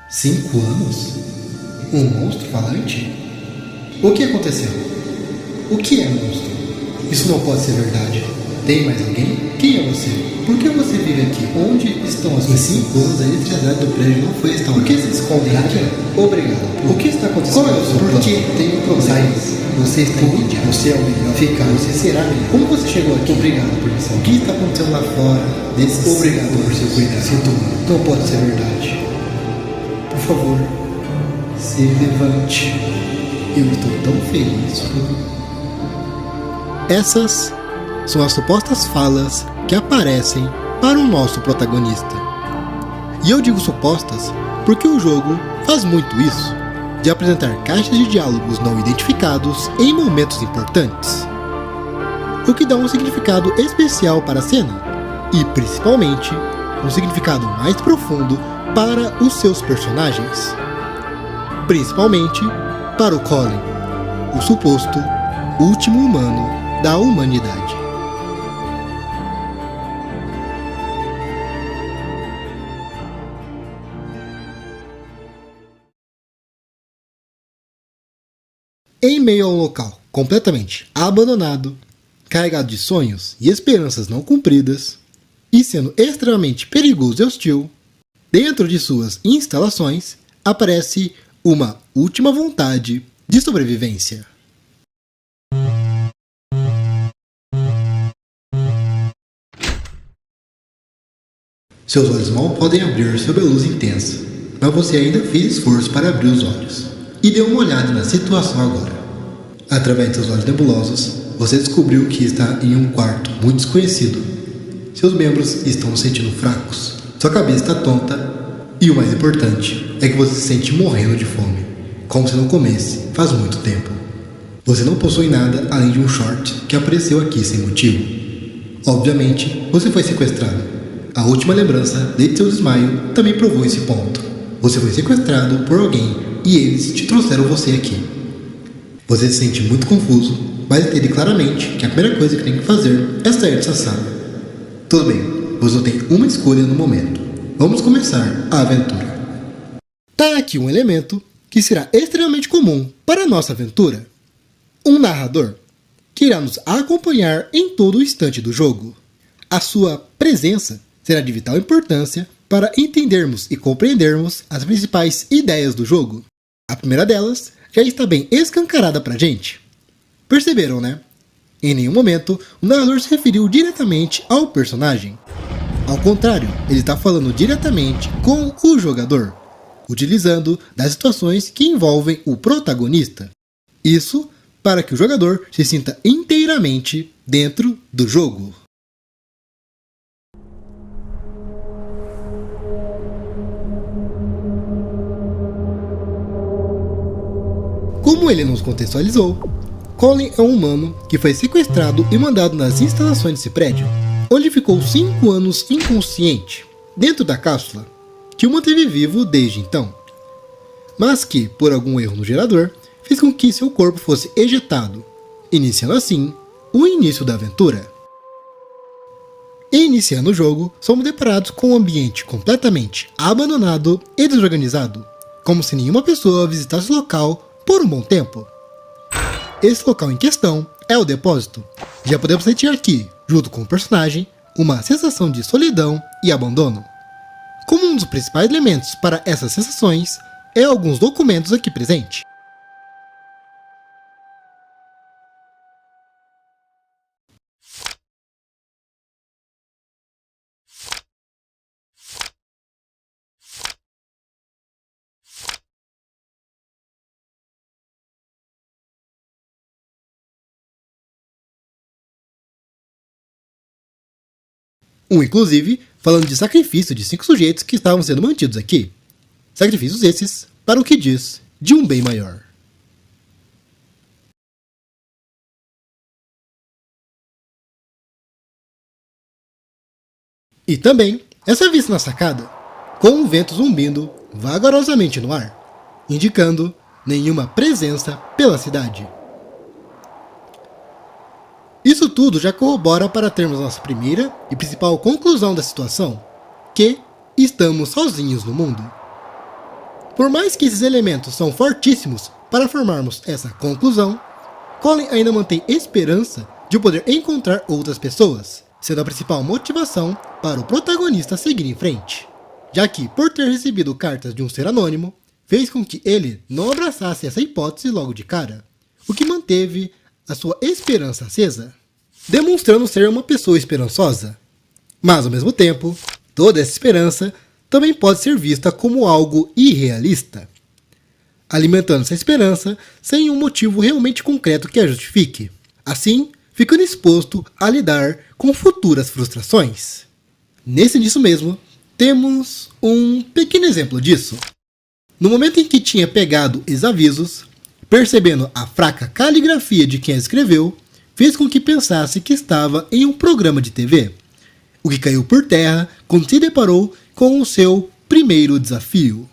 5 anos? Um monstro falante? O que aconteceu? O que é monstro? Isso não pode ser verdade. Tem mais alguém? Quem é você? Por que você vive aqui? Onde estão as pessoas? Em 5 anos, a eletricidade do prédio não foi restaurada. Por que se escondem aqui? Obrigado. O que está acontecendo? Qual é o seu plano? Porque tem um problema. Você está entendido. Você é o melhor. Fica. Você será melhor. Como você chegou aqui? Obrigado por isso. O que está acontecendo lá fora? Obrigado por seu cuidado. Sinto muito. Não pode ser verdade. Por favor, se levante. Eu estou tão feliz por... Essas são as supostas falas que aparecem para o nosso protagonista. E eu digo supostas porque o jogo faz muito isso, de apresentar caixas de diálogos não identificados em momentos importantes, o que dá um significado especial para a cena, e principalmente um significado mais profundo para os seus personagens, principalmente para o Colin, o suposto último humano da humanidade. Em meio a um local completamente abandonado, carregado de sonhos e esperanças não cumpridas, e sendo extremamente perigoso e hostil, dentro de suas instalações aparece uma última vontade de sobrevivência. Seus olhos mal podem abrir sob a luz intensa, mas você ainda fez esforço para abrir os olhos e deu uma olhada na situação agora. Através de seus olhos nebulosos, você descobriu que está em um quarto muito desconhecido. Seus membros estão se sentindo fracos, sua cabeça está tonta e o mais importante é que você se sente morrendo de fome, como se não comesse faz muito tempo. Você não possui nada além de um short que apareceu aqui sem motivo. Obviamente, você foi sequestrado. A última lembrança desde seu desmaio também provou esse ponto. Você foi sequestrado por alguém e eles te trouxeram você aqui. Você se sente muito confuso, mas entende claramente que a primeira coisa que tem que fazer é sair dessa sala. Tudo bem, você só tem uma escolha no momento. Vamos começar a aventura. Tá aqui um elemento que será extremamente comum para a nossa aventura. Um narrador que irá nos acompanhar em todo o instante do jogo. A sua presença será de vital importância para entendermos e compreendermos as principais ideias do jogo. A primeira delas já está bem escancarada pra gente. Perceberam, né? Em nenhum momento o narrador se referiu diretamente ao personagem. Ao contrário, ele está falando diretamente com o jogador, utilizando das situações que envolvem o protagonista. Isso para que o jogador se sinta inteiramente dentro do jogo. Como ele nos contextualizou, Colin é um humano que foi sequestrado e mandado nas instalações desse prédio, onde ficou 5 anos inconsciente, dentro da cápsula, que o manteve vivo desde então, mas que, por algum erro no gerador, fez com que seu corpo fosse ejetado, iniciando assim o início da aventura. E iniciando o jogo, somos deparados com um ambiente completamente abandonado e desorganizado, como se nenhuma pessoa visitasse o local por um bom tempo. Esse local em questão é o depósito. Já podemos sentir aqui, junto com o personagem, uma sensação de solidão e abandono. Como um dos principais elementos para essas sensações, é alguns documentos aqui presentes. Inclusive, falando de sacrifício de 5 sujeitos que estavam sendo mantidos aqui. Sacrifícios esses para o que diz de um bem maior. E também essa vista na sacada, com o vento zumbindo vagarosamente no ar, indicando nenhuma presença pela cidade. Isso tudo já corrobora para termos nossa primeira e principal conclusão da situação, que estamos sozinhos no mundo. Por mais que esses elementos são fortíssimos para formarmos essa conclusão, Colin ainda mantém esperança de poder encontrar outras pessoas, sendo a principal motivação para o protagonista seguir em frente, já que, por ter recebido cartas de um ser anônimo, fez com que ele não abraçasse essa hipótese logo de cara, o que manteve a sua esperança acesa, demonstrando ser uma pessoa esperançosa. Mas, ao mesmo tempo, toda essa esperança também pode ser vista como algo irrealista, alimentando essa esperança sem um motivo realmente concreto que a justifique, assim ficando exposto a lidar com futuras frustrações. Nesse início mesmo, temos um pequeno exemplo disso. No momento em que tinha pegado esses avisos, percebendo a fraca caligrafia de quem a escreveu, fez com que pensasse que estava em um programa de TV, o que caiu por terra quando se deparou com o seu primeiro desafio.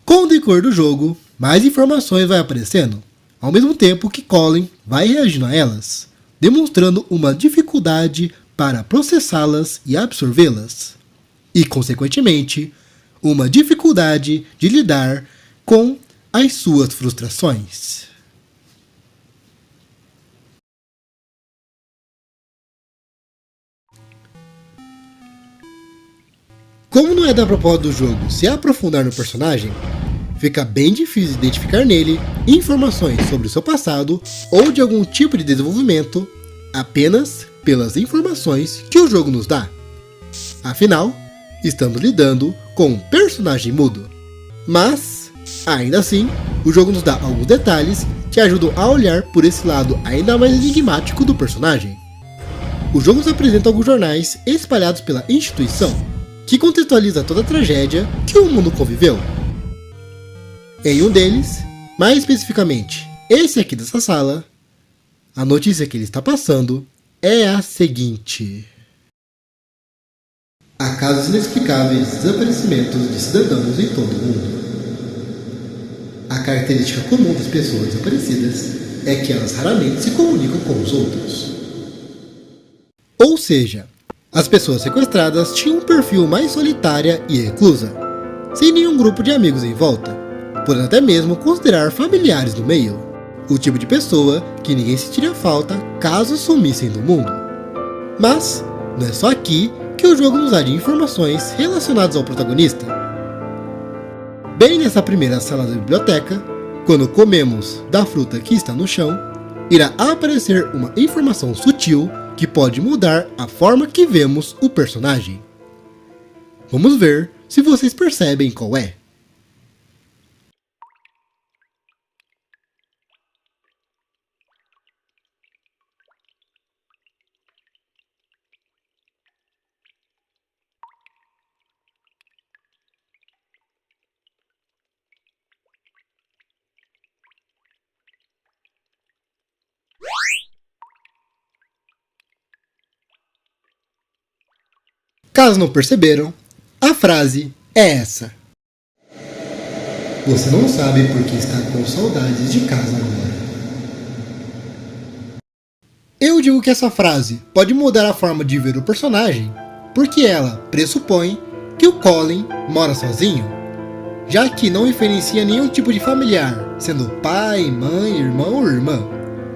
Com o decorrer do jogo, mais informações vai aparecendo, ao mesmo tempo que Colin vai reagindo a elas, demonstrando uma dificuldade para processá-las e absorvê-las, e, consequentemente, uma dificuldade de lidar com as suas frustrações. Como não é da proposta do jogo se aprofundar no personagem, fica bem difícil identificar nele informações sobre o seu passado ou de algum tipo de desenvolvimento apenas pelas informações que o jogo nos dá. Afinal, estamos lidando com um personagem mudo. Mas, ainda assim, o jogo nos dá alguns detalhes que ajudam a olhar por esse lado ainda mais enigmático do personagem. O jogo nos apresenta alguns jornais espalhados pela instituição, que contextualiza toda a tragédia que o mundo conviveu. Em um deles, mais especificamente esse aqui dessa sala, a notícia que ele está passando é a seguinte: há casos inexplicáveis de desaparecimentos de cidadãos em todo o mundo. A característica comum das pessoas desaparecidas é que elas raramente se comunicam com os outros. Ou seja, as pessoas sequestradas tinham um perfil mais solitária e reclusa, sem nenhum grupo de amigos em volta, podendo até mesmo considerar familiares no meio, o tipo de pessoa que ninguém sentiria falta caso sumissem do mundo. Mas não é só aqui que o jogo nos dá de informações relacionadas ao protagonista. Bem nessa primeira sala da biblioteca, quando comemos da fruta que está no chão, irá aparecer uma informação sutil que pode mudar a forma que vemos o personagem. Vamos ver se vocês percebem qual é. Caso não perceberam, a frase é essa: você não sabe porque está com saudades de casa agora. Eu digo que essa frase pode mudar a forma de ver o personagem, porque ela pressupõe que o Colin mora sozinho, já que não referencia nenhum tipo de familiar, sendo pai, mãe, irmão ou irmã,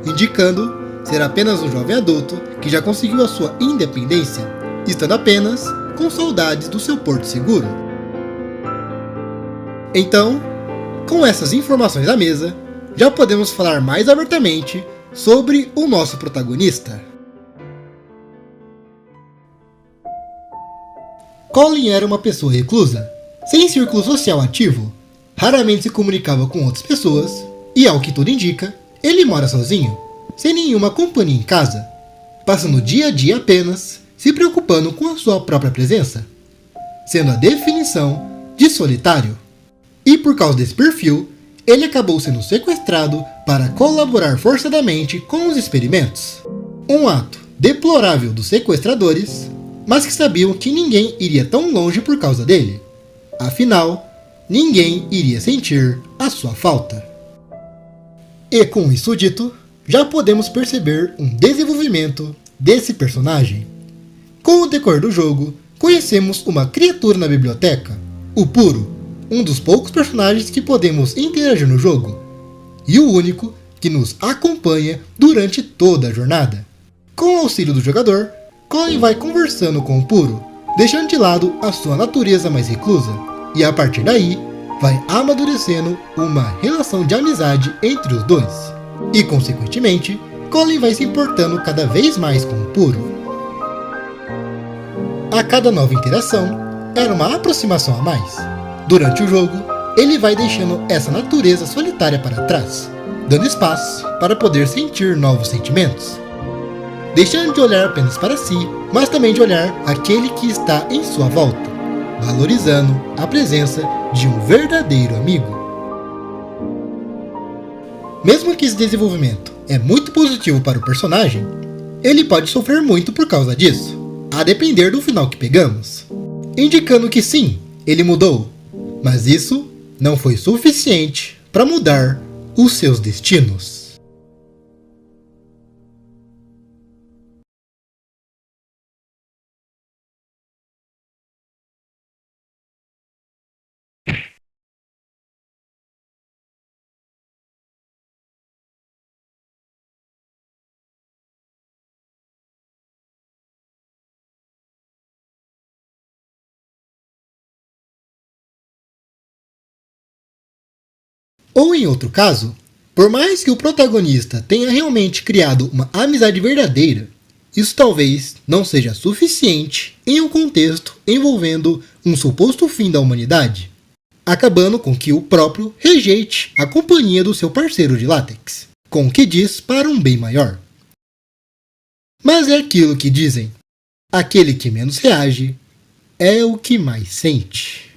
indicando ser apenas um jovem adulto que já conseguiu a sua independência, estando apenas com saudades do seu porto seguro. Então, com essas informações à mesa, já podemos falar mais abertamente sobre o nosso protagonista. Colin era uma pessoa reclusa, sem círculo social ativo, raramente se comunicava com outras pessoas e, ao que tudo indica, ele mora sozinho, sem nenhuma companhia em casa, passando o dia a dia apenas se preocupando com a sua própria presença, sendo a definição de solitário. E por causa desse perfil, ele acabou sendo sequestrado para colaborar forçadamente com os experimentos. Um ato deplorável dos sequestradores, mas que sabiam que ninguém iria tão longe por causa dele. Afinal, ninguém iria sentir a sua falta. E com isso dito, já podemos perceber um desenvolvimento desse personagem. Com o decorrer do jogo, conhecemos uma criatura na biblioteca, o Puro, um dos poucos personagens que podemos interagir no jogo, e o único que nos acompanha durante toda a jornada. Com o auxílio do jogador, Colin vai conversando com o Puro, deixando de lado a sua natureza mais reclusa, e a partir daí, vai amadurecendo uma relação de amizade entre os dois. E consequentemente, Colin vai se importando cada vez mais com o Puro. A cada nova interação, era uma aproximação a mais. Durante o jogo, ele vai deixando essa natureza solitária para trás, dando espaço para poder sentir novos sentimentos. Deixando de olhar apenas para si, mas também de olhar aquele que está em sua volta, valorizando a presença de um verdadeiro amigo. Mesmo que esse desenvolvimento é muito positivo para o personagem, ele pode sofrer muito por causa disso, a depender do final que pegamos, indicando que sim, ele mudou, mas isso não foi suficiente para mudar os seus destinos. Ou em outro caso, por mais que o protagonista tenha realmente criado uma amizade verdadeira, isso talvez não seja suficiente em um contexto envolvendo um suposto fim da humanidade, acabando com que o próprio rejeite a companhia do seu parceiro de látex, com o que diz para um bem maior. Mas é aquilo que dizem, aquele que menos reage é o que mais sente.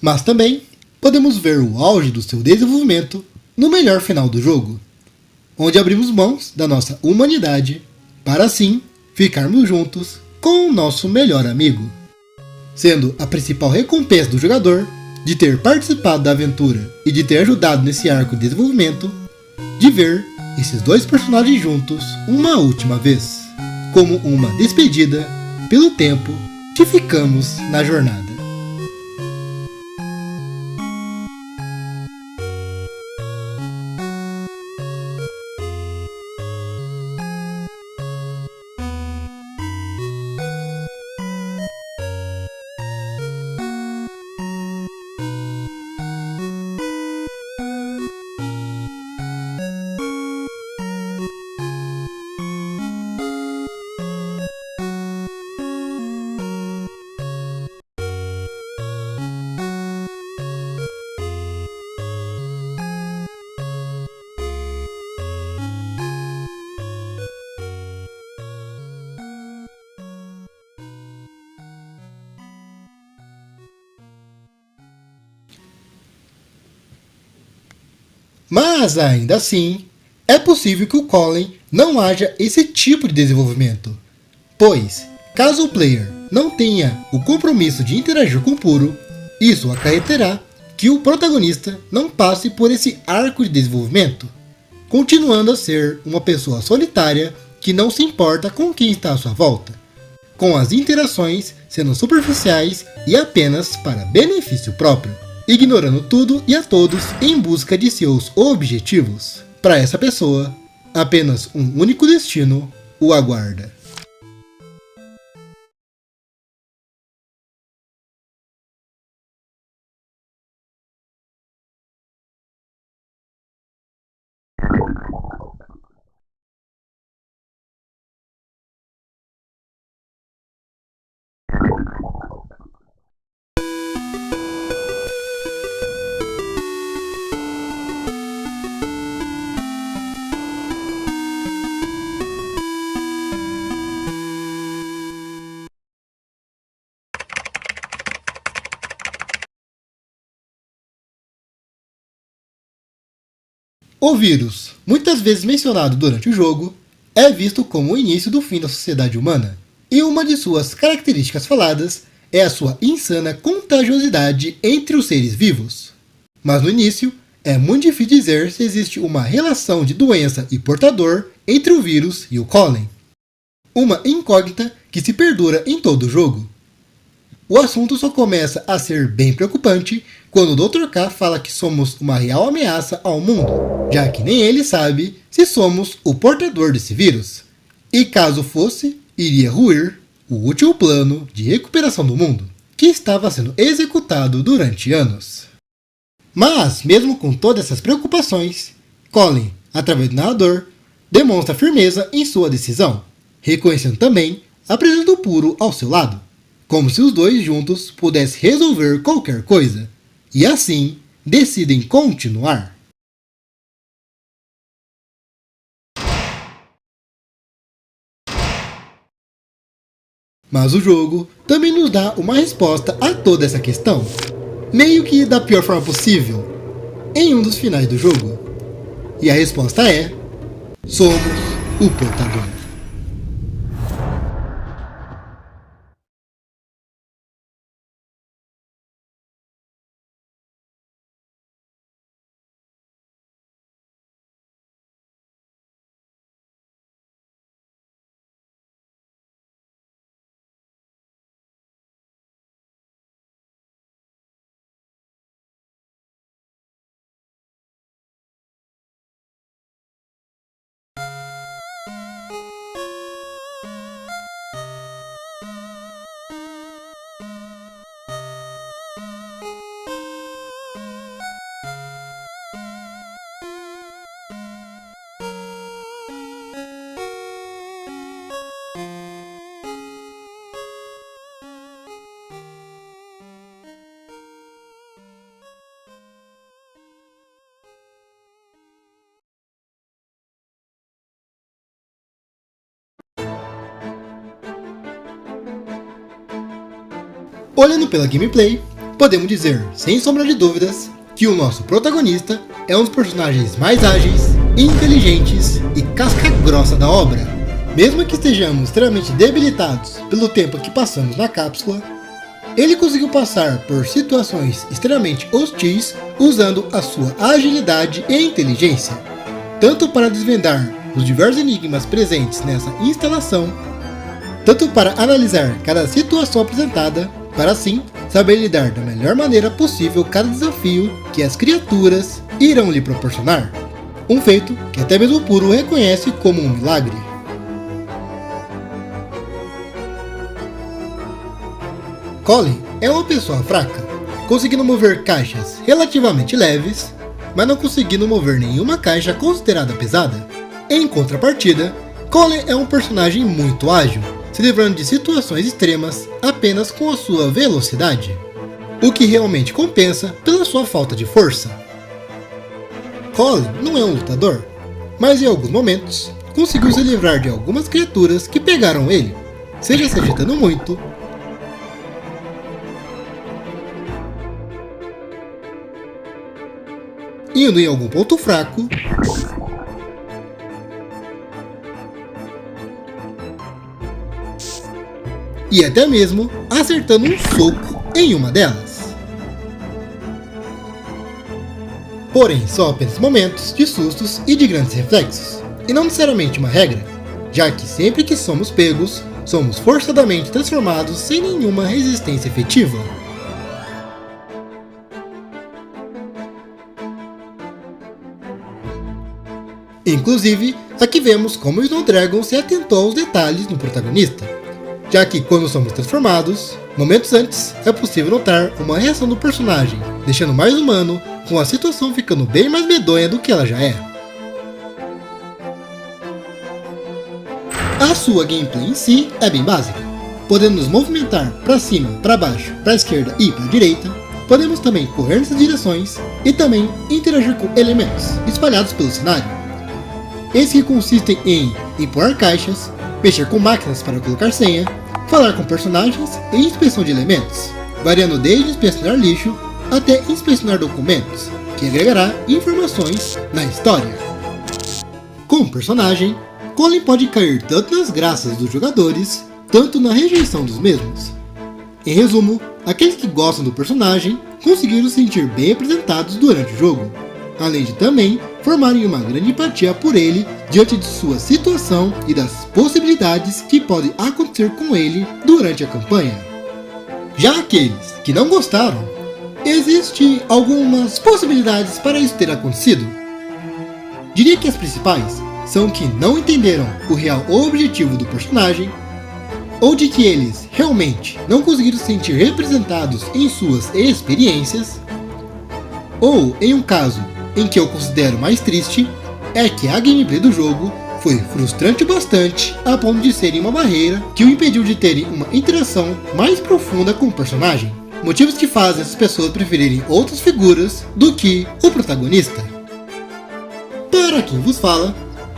Mas também podemos ver o auge do seu desenvolvimento no melhor final do jogo, onde abrimos mãos da nossa humanidade para assim ficarmos juntos com o nosso melhor amigo, sendo a principal recompensa do jogador de ter participado da aventura e de ter ajudado nesse arco de desenvolvimento, de ver esses dois personagens juntos uma última vez, como uma despedida pelo tempo que ficamos na jornada. Mas ainda assim, é possível que o Colin não haja esse tipo de desenvolvimento, pois, caso o player não tenha o compromisso de interagir com o Puro, isso acarreterá que o protagonista não passe por esse arco de desenvolvimento, continuando a ser uma pessoa solitária que não se importa com quem está à sua volta, com as interações sendo superficiais e apenas para benefício próprio, ignorando tudo e a todos em busca de seus objetivos. Para essa pessoa, apenas um único destino o aguarda. O vírus, muitas vezes mencionado durante o jogo, é visto como o início do fim da sociedade humana, e uma de suas características faladas é a sua insana contagiosidade entre os seres vivos. Mas no início, é muito difícil dizer se existe uma relação de doença e portador entre o vírus e o Colin. Uma incógnita que se perdura em todo o jogo. O assunto só começa a ser bem preocupante quando o Dr. K fala que somos uma real ameaça ao mundo, já que nem ele sabe se somos o portador desse vírus. E caso fosse, iria ruir o último plano de recuperação do mundo, que estava sendo executado durante anos. Mas, mesmo com todas essas preocupações, Colin, através do narrador, demonstra firmeza em sua decisão, reconhecendo também a presença do Puro ao seu lado, como se os dois juntos pudessem resolver qualquer coisa, e assim decidem continuar. Mas o jogo também nos dá uma resposta a toda essa questão, meio que da pior forma possível, em um dos finais do jogo. E a resposta é: somos o portador. Olhando pela gameplay, podemos dizer, sem sombra de dúvidas, que o nosso protagonista é um dos personagens mais ágeis, inteligentes e casca-grossa da obra. Mesmo que estejamos extremamente debilitados pelo tempo que passamos na cápsula, ele conseguiu passar por situações extremamente hostis usando a sua agilidade e inteligência, tanto para desvendar os diversos enigmas presentes nessa instalação, tanto para analisar cada situação apresentada, para assim saber lidar da melhor maneira possível cada desafio que as criaturas irão lhe proporcionar. Um feito que até mesmo o Puro reconhece como um milagre. Colin é uma pessoa fraca, conseguindo mover caixas relativamente leves, mas não conseguindo mover nenhuma caixa considerada pesada. Em contrapartida, Colin é um personagem muito ágil, se livrando de situações extremas apenas com a sua velocidade, o que realmente compensa pela sua falta de força. Colin não é um lutador, mas em alguns momentos conseguiu se livrar de algumas criaturas que pegaram ele, seja se agitando muito, indo em algum ponto fraco, e até mesmo acertando um soco em uma delas. Porém, são apenas momentos de sustos e de grandes reflexos, e não necessariamente uma regra, já que sempre que somos pegos, somos forçadamente transformados sem nenhuma resistência efetiva. Inclusive, aqui vemos como o Snowdragon se atentou aos detalhes no protagonista, já que quando somos transformados, momentos antes é possível notar uma reação do personagem, deixando mais humano, com a situação ficando bem mais medonha do que ela já é. A sua gameplay em si é bem básica, podendo nos movimentar para cima, para baixo, para a esquerda e para a direita, podemos também correr nessas direções e também interagir com elementos espalhados pelo cenário. Esses que consistem em empurrar caixas, mexer com máquinas para colocar senha, falar com personagens e inspeção de elementos, variando desde inspecionar lixo até inspecionar documentos, que agregará informações na história. Como personagem, Colin pode cair tanto nas graças dos jogadores, tanto na rejeição dos mesmos. Em resumo, aqueles que gostam do personagem conseguiram se sentir bem representados durante o jogo, além de também formarem uma grande empatia por ele diante de sua situação e das possibilidades que podem acontecer com ele durante a campanha. Já aqueles que não gostaram, existem algumas possibilidades para isso ter acontecido. Diria que as principais são que não entenderam o real objetivo do personagem, ou de que eles realmente não conseguiram se sentir representados em suas experiências, ou em um caso em que eu considero mais triste, é que a gameplay do jogo foi frustrante bastante a ponto de serem uma barreira que o impediu de terem uma interação mais profunda com o personagem, motivos que fazem as pessoas preferirem outras figuras do que o protagonista. Para quem vos fala,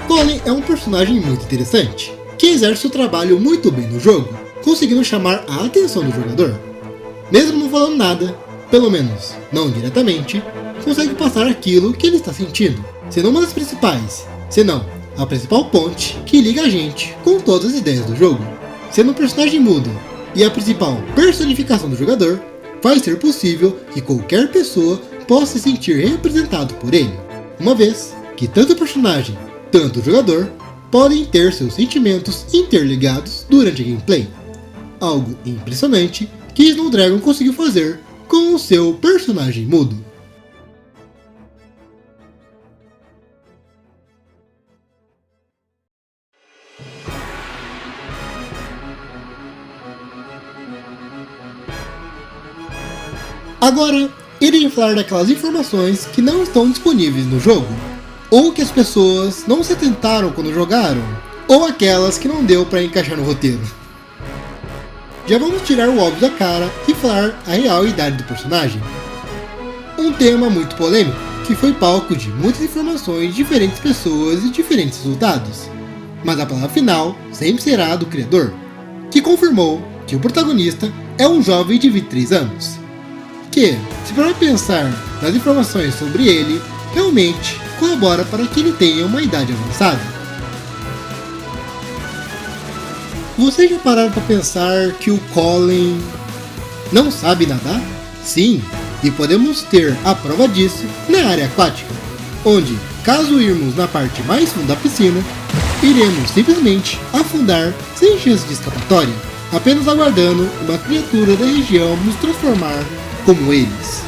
Colin é um personagem muito interessante, que exerce o trabalho muito bem no jogo, conseguindo chamar a atenção do jogador. Mesmo não falando nada, pelo menos não diretamente, consegue passar aquilo que ele está sentindo, sendo uma das principais, senão a principal ponte que liga a gente com todas as ideias do jogo. Sendo um personagem mudo e a principal personificação do jogador, faz ser possível que qualquer pessoa possa se sentir representado por ele, uma vez que tanto o personagem, tanto o jogador, podem ter seus sentimentos interligados durante a gameplay. Algo impressionante que Snowdragon conseguiu fazer com o seu personagem mudo. Agora, irei falar daquelas informações que não estão disponíveis no jogo, ou que as pessoas não se atentaram quando jogaram, ou aquelas que não deu para encaixar no roteiro. Já vamos tirar o óbvio da cara e falar a real idade do personagem. Um tema muito polêmico, que foi palco de muitas informações de diferentes pessoas e diferentes resultados. Mas a palavra final sempre será do criador, que confirmou que o protagonista é um jovem de 23 anos. Que, se parar pensar nas informações sobre ele, realmente colabora para que ele tenha uma idade avançada. Vocês já pararam para pensar que o Colin não sabe nadar? Sim, e podemos ter a prova disso na área aquática, onde, caso irmos na parte mais funda da piscina, iremos simplesmente afundar sem chance de escapatória, apenas aguardando uma criatura da região nos transformar como eles.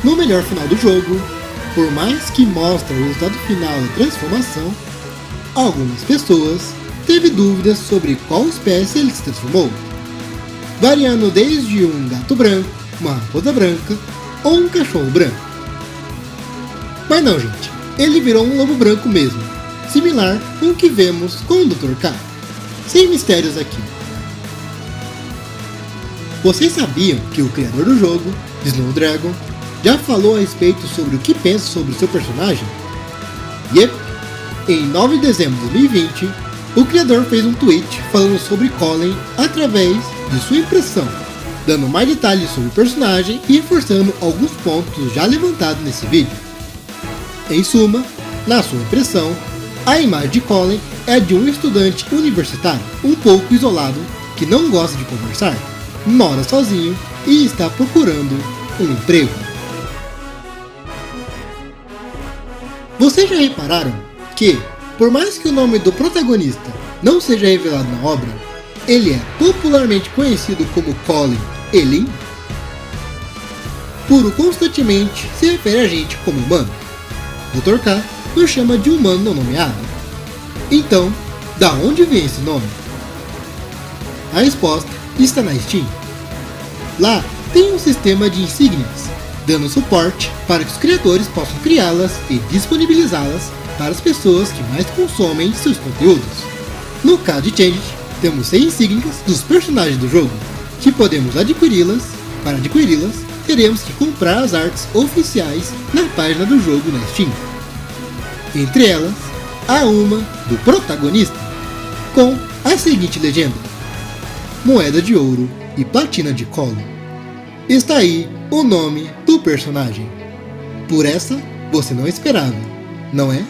No melhor final do jogo, por mais que mostre o resultado final da transformação, algumas pessoas teve dúvidas sobre qual espécie ele se transformou, variando desde um gato branco, uma raposa branca ou um cachorro branco. Mas não, gente, ele virou um lobo branco mesmo, similar com o que vemos com o Dr. K. Sem mistérios aqui. Vocês sabiam que o criador do jogo, Snowdragon, já falou a respeito sobre o que pensa sobre o seu personagem? Yep, em 9 de dezembro de 2020, o criador fez um tweet falando sobre Colin através de sua impressão, dando mais detalhes sobre o personagem e reforçando alguns pontos já levantados nesse vídeo. Em suma, na sua impressão, a imagem de Colin é de um estudante universitário, um pouco isolado, que não gosta de conversar, mora sozinho e está procurando um emprego. Vocês já repararam que, por mais que o nome do protagonista não seja revelado na obra, ele é popularmente conhecido como Colin Elin? Puro constantemente se refere a gente como humano. Dr. K nos chama de humano não nomeado. Então, da onde vem esse nome? A resposta está na Steam. Lá tem um sistema de insígnias, dando suporte para que os criadores possam criá-las e disponibilizá-las para as pessoas que mais consomem seus conteúdos. No caso de Changed, temos 100 insígnias dos personagens do jogo, que podemos adquiri-las. Para adquiri-las, teremos que comprar as artes oficiais na página do jogo na Steam. Entre elas, há uma do protagonista, com a seguinte legenda: moeda de ouro e platina de Colin. Está aí o nome do do personagem. Por essa, você não esperava, não é?